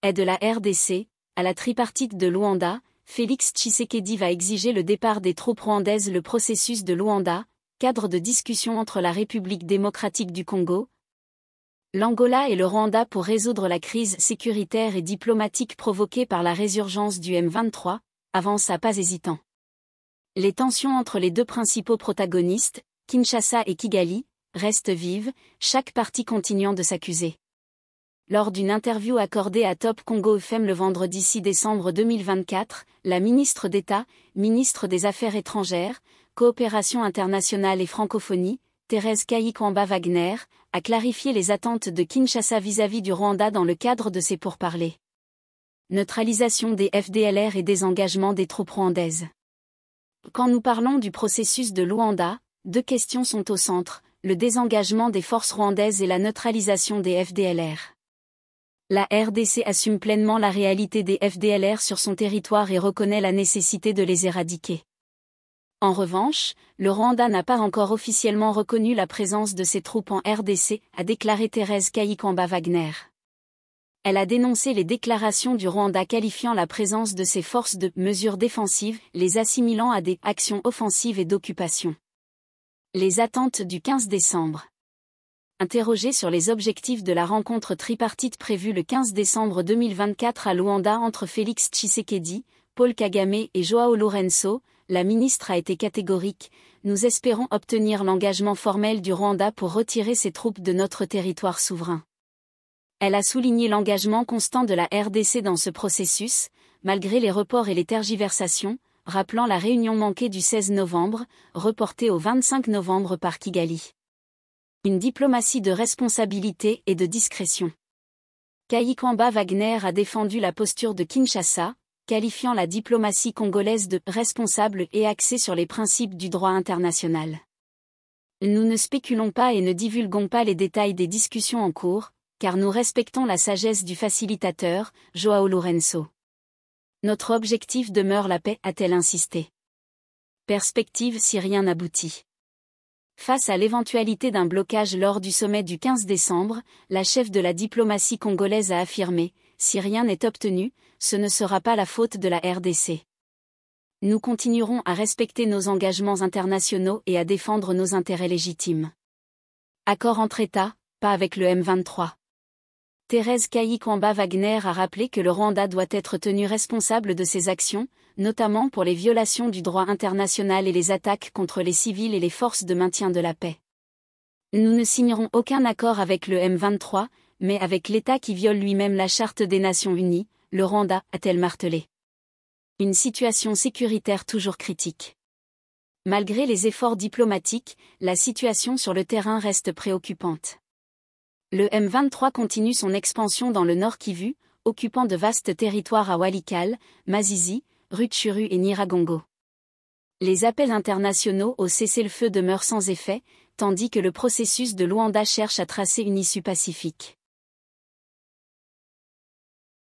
est de la RDC, à la tripartite de Luanda, Félix Tshisekedi va exiger le départ des troupes rwandaises. Le processus de Luanda, cadre de discussion entre la République démocratique du Congo, l'Angola et le Rwanda pour résoudre la crise sécuritaire et diplomatique provoquée par la résurgence du M23, avance à pas hésitants. Les tensions entre les deux principaux protagonistes, Kinshasa et Kigali, restent vives, chaque partie continuant de s'accuser. Lors d'une interview accordée à Top Congo FM le vendredi 6 décembre 2024, la ministre d'État, ministre des Affaires étrangères, Coopération internationale et francophonie, Thérèse Kayikwamba-Wagner, a clarifié les attentes de Kinshasa vis-à-vis du Rwanda dans le cadre de ces pourparlers. Neutralisation des FDLR et désengagement des troupes rwandaises. Quand nous parlons du processus de Luanda, deux questions sont au centre, le désengagement des forces rwandaises et la neutralisation des FDLR. La RDC assume pleinement la réalité des FDLR sur son territoire et reconnaît la nécessité de les éradiquer. En revanche, le Rwanda n'a pas encore officiellement reconnu la présence de ses troupes en RDC, a déclaré Thérèse Kayikwamba-Wagner. Elle a dénoncé les déclarations du Rwanda qualifiant la présence de ces forces de « mesures défensives », les assimilant à des « actions offensives et d'occupation ». Les attentes du 15 décembre. Interrogé sur les objectifs de la rencontre tripartite prévue le 15 décembre 2024 à Luanda entre Félix Tshisekedi, Paul Kagame et João Lourenço, la ministre a été catégorique: nous espérons obtenir l'engagement formel du Rwanda pour retirer ses troupes de notre territoire souverain. Elle a souligné l'engagement constant de la RDC dans ce processus, malgré les reports et les tergiversations, rappelant la réunion manquée du 16 novembre, reportée au 25 novembre par Kigali. Une diplomatie de responsabilité et de discrétion. Kayikwamba-Wagner a défendu la posture de Kinshasa, qualifiant la diplomatie congolaise de « responsable et axée sur les principes du droit international ». Nous ne spéculons pas et ne divulguons pas les détails des discussions en cours, car nous respectons la sagesse du facilitateur, João Lourenço. Notre objectif demeure la paix, a-t-elle insisté. Perspective si rien n'aboutit. Face à l'éventualité d'un blocage lors du sommet du 15 décembre, la chef de la diplomatie congolaise a affirmé: si rien n'est obtenu, ce ne sera pas la faute de la RDC. Nous continuerons à respecter nos engagements internationaux et à défendre nos intérêts légitimes. Accord entre États, pas avec le M23. Thérèse Kayikwamba-Wagner a rappelé que le Rwanda doit être tenu responsable de ses actions, notamment pour les violations du droit international et les attaques contre les civils et les forces de maintien de la paix. Nous ne signerons aucun accord avec le M23, mais avec l'État qui viole lui-même la Charte des Nations Unies, le Rwanda, a-t-elle martelé. Une situation sécuritaire toujours critique. Malgré les efforts diplomatiques, la situation sur le terrain reste préoccupante. Le M23 continue son expansion dans le nord Kivu, occupant de vastes territoires à Walikale, Masisi, Rutshuru et Nyiragongo. Les appels internationaux au cessez-le-feu demeurent sans effet, tandis que le processus de Luanda cherche à tracer une issue pacifique.